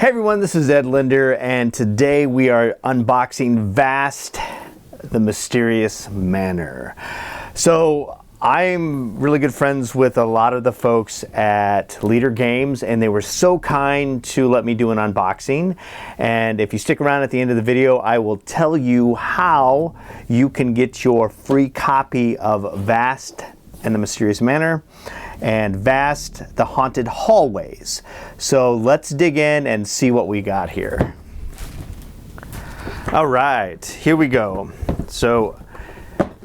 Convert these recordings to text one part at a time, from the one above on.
Hey everyone, this is EdwardLinder, and today we are unboxing VAST, the Mysterious Manor. So I'm really good friends with a lot of the folks at Linder Games, and they were so kind to let me do an unboxing. And if you stick around at the end of the video, I will tell you how you can get your free copy of VAST and the Mysterious Manor and VAST, the Haunted Hallways. So let's dig in and see what we got here. All right, here we go. So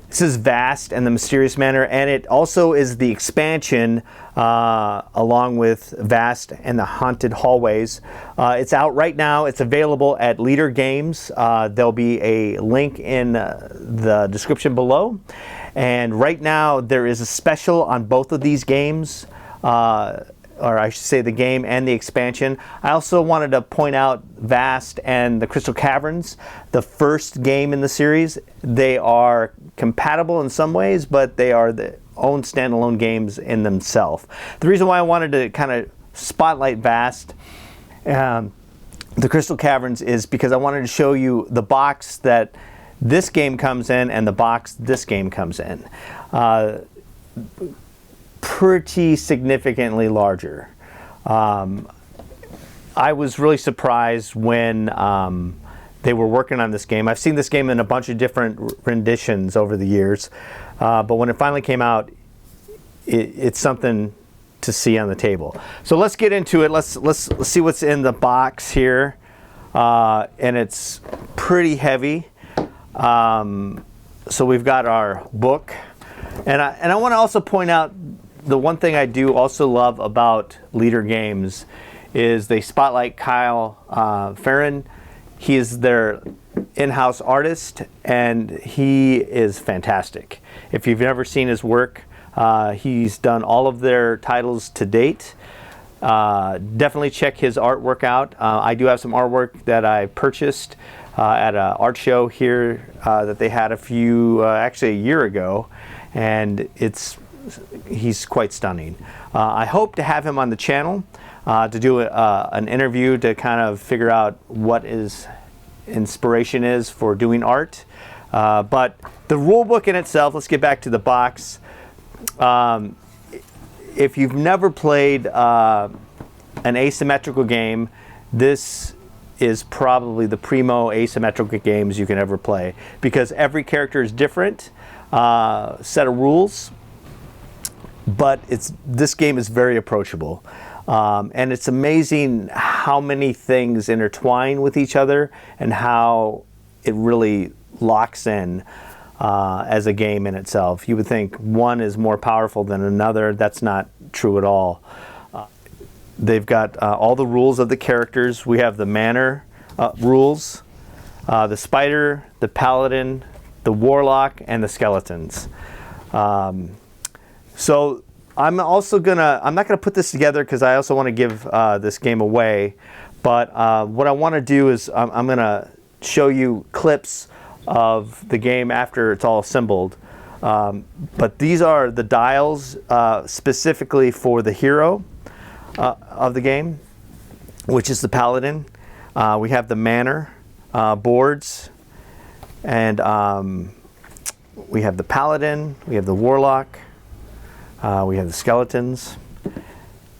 this is VAST and the Mysterious Manor, and it also is the expansion along with VAST and the Haunted Hallways. It's out right now. It's available at Linder Games. There'll be a link in the description below. And right now there is a special on both of these games, or I should say the game and the expansion. I also wanted to point out VAST and the Crystal Caverns, the first game in the series. They are compatible in some ways, but they are their own standalone games in themselves. The reason why I wanted to kind of spotlight VAST, the Crystal Caverns, is because I wanted to show you the box that this game comes in and the box this game comes in. Pretty significantly larger. I was really surprised when they were working on this game. I've seen this game in a bunch of different renditions over the years, but when it finally came out, it's something to see on the table. So let's get into it. Let's see what's in the box here, and it's pretty heavy. So we've got our book, and I want to also point out the one thing I do also love about Linder Games is they spotlight Kyle Farron. He is their in-house artist, and he is fantastic. If you've never seen his work, he's done all of their titles to date. Definitely check his artwork out. I do have some artwork that I purchased at an art show here that they had actually a year ago, and he's quite stunning. I hope to have him on the channel to do an interview to kind of figure out what his inspiration is for doing art. But the rule book in itself, let's get back to the box. If you've never played an asymmetrical game, this is probably the primo asymmetrical games you can ever play, because every character is different set of rules, but this game is very approachable, and it's amazing how many things intertwine with each other and how it really locks in as a game in itself. You would think one is more powerful than another. That's not true at all. They've got all the rules of the characters. We have the manor rules, the spider, the paladin, the warlock, and the skeletons. So I'm not gonna put this together because I also want to give this game away. But what I want to do is I'm gonna show you clips of the game after it's all assembled. But these are the dials specifically for the hero of the game, which is the paladin. We have the manor boards, and we have the paladin, we have the warlock, we have the skeletons,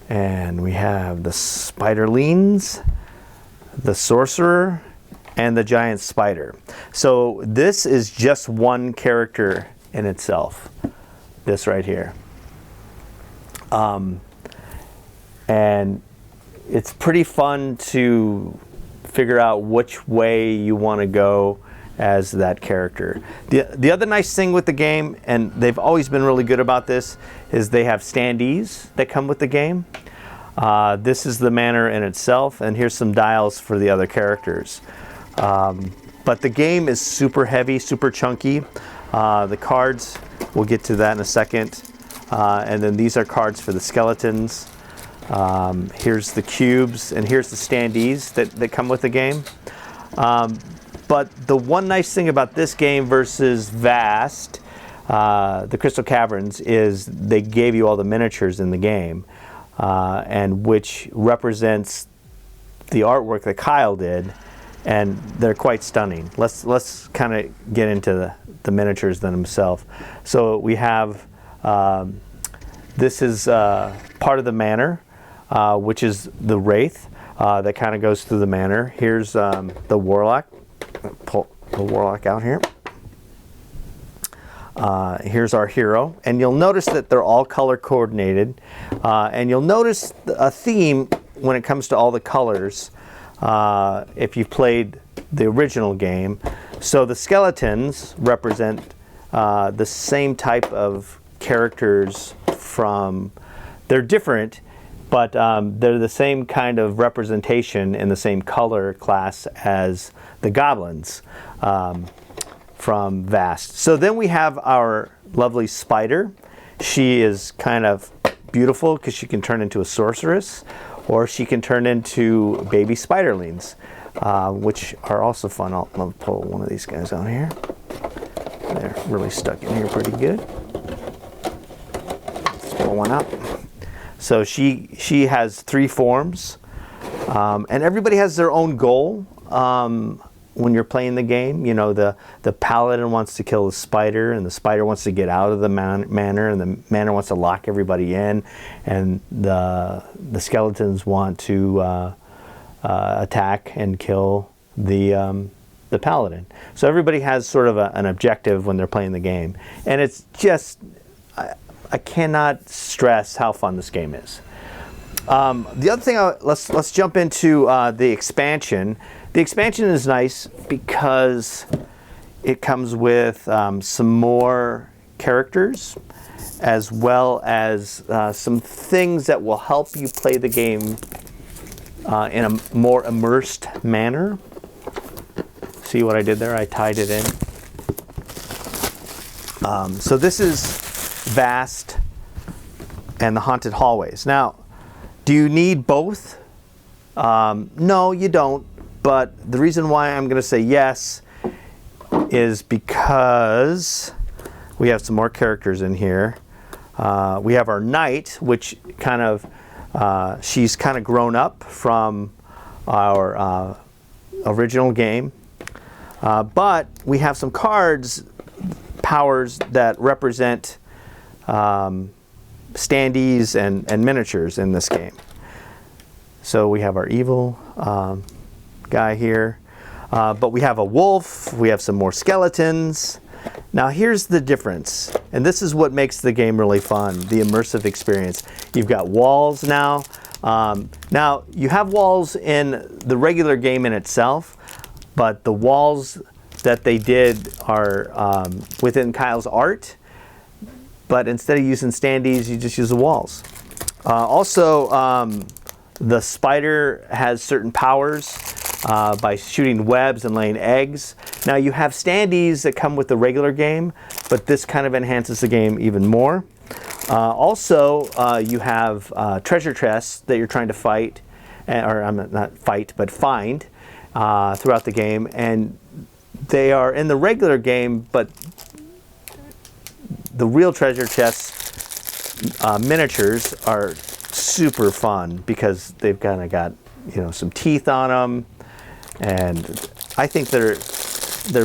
and we have the spiderlings, the sorcerer, and the giant spider. So this is just one character in itself, this right here. And it's pretty fun to figure out which way you want to go as that character. The other nice thing with the game, and they've always been really good about this, is they have standees that come with the game. This is the manor in itself, and here's some dials for the other characters. But the game is super heavy, super chunky. The cards, we'll get to that in a second. And then these are cards for the skeletons. Here's the cubes, and here's the standees that come with the game. But the one nice thing about this game versus VAST, the Crystal Caverns, is they gave you all the miniatures in the game, and which represents the artwork that Kyle did, and they're quite stunning. Let's kind of get into the miniatures themselves. So we have this is part of the manor, which is the wraith that kind of goes through the manor. Here's the warlock. Pull the warlock out here. Here's our hero, and you'll notice that they're all color coordinated, and you'll notice a theme when it comes to all the colors if you've played the original game. So the skeletons represent the same type of characters from, they're different, but they're the same kind of representation in the same color class as the goblins from VAST. So then we have our lovely spider. She is kind of beautiful because she can turn into a sorceress, or she can turn into baby spiderlings, which are also fun. I'll pull one of these guys out here. They're really stuck in here pretty good. Let's pull one out. So she has 3 forms, and everybody has their own goal. When you're playing the game, you know, the paladin wants to kill the spider, and the spider wants to get out of the manor, and the manor wants to lock everybody in, and the skeletons want to attack and kill the paladin. So everybody has sort of an objective when they're playing the game, and it's just I cannot stress how fun this game is. The other thing, let's jump into the expansion. The expansion is nice because it comes with some more characters, as well as some things that will help you play the game in a more immersed manner. See what I did there? I tied it in. So this is VAST and the Haunted Hallways. Now, do you need both? No, you don't. But the reason why I'm going to say yes is because we have some more characters in here. We have our knight, which kind of, she's kind of grown up from our original game. But we have some cards, powers that represent standees and miniatures in this game. So we have our evil guy here, but we have a wolf, we have some more skeletons. Now here's the difference, and this is what makes the game really fun, the immersive experience. You've got walls now. Now you have walls in the regular game in itself, but the walls that they did are within Kyle's art, but instead of using standees, you just use the walls. Also, the spider has certain powers by shooting webs and laying eggs. Now you have standees that come with the regular game, but this kind of enhances the game even more. Also, you have treasure chests that you're trying to fight, or not fight, but find throughout the game, and they are in the regular game, but the real treasure chests miniatures are super fun because they've kind of got, you know, some teeth on them, and I think they're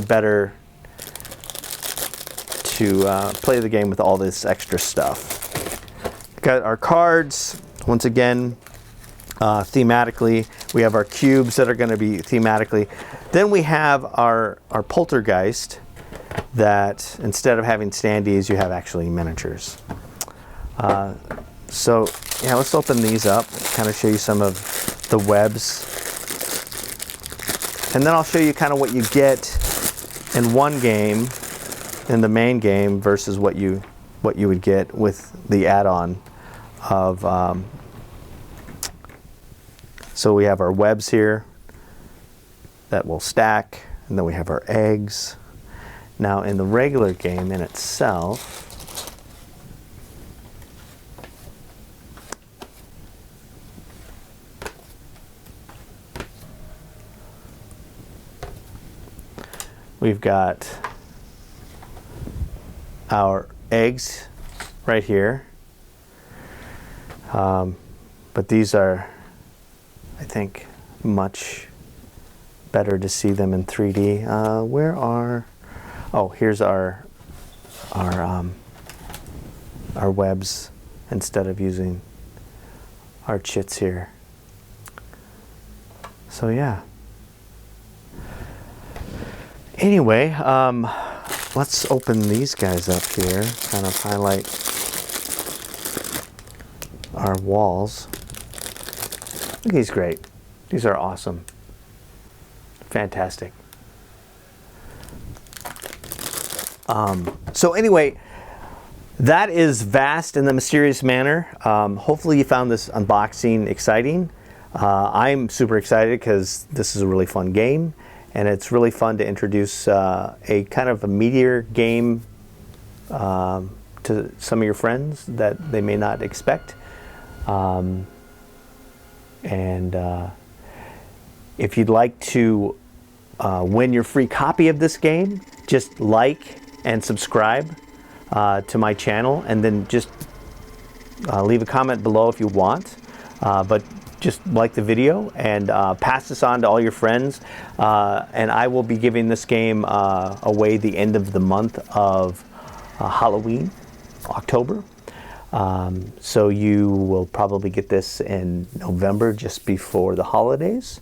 better to play the game with all this extra stuff. Got our cards once again thematically. We have our cubes that are going to be thematically. Then we have our poltergeist that instead of having standees, you have actually miniatures. So yeah, let's open these up, kind of show you some of the webs. And then I'll show you kind of what you get in one game, in the main game, versus what you would get with the add-on of. So we have our webs here that will stack, and then we have our eggs. Now in the regular game in itself, we've got our eggs right here, but these are, I think, much better to see them in 3D. Where are... Oh, here's our webs instead of using our chits here. So yeah. Anyway, let's open these guys up here, kind of highlight our walls. I think he's great. These are awesome. Fantastic. So anyway, that is VAST and the Mysterious Manor. Hopefully you found this unboxing exciting. I'm super excited because this is a really fun game, and it's really fun to introduce a kind of a meatier game to some of your friends that they may not expect. If you'd like to win your free copy of this game, just like and subscribe to my channel, and then just leave a comment below if you want, but just like the video and pass this on to all your friends, and I will be giving this game away the end of the month of Halloween, October. So you will probably get this in November, just before the holidays.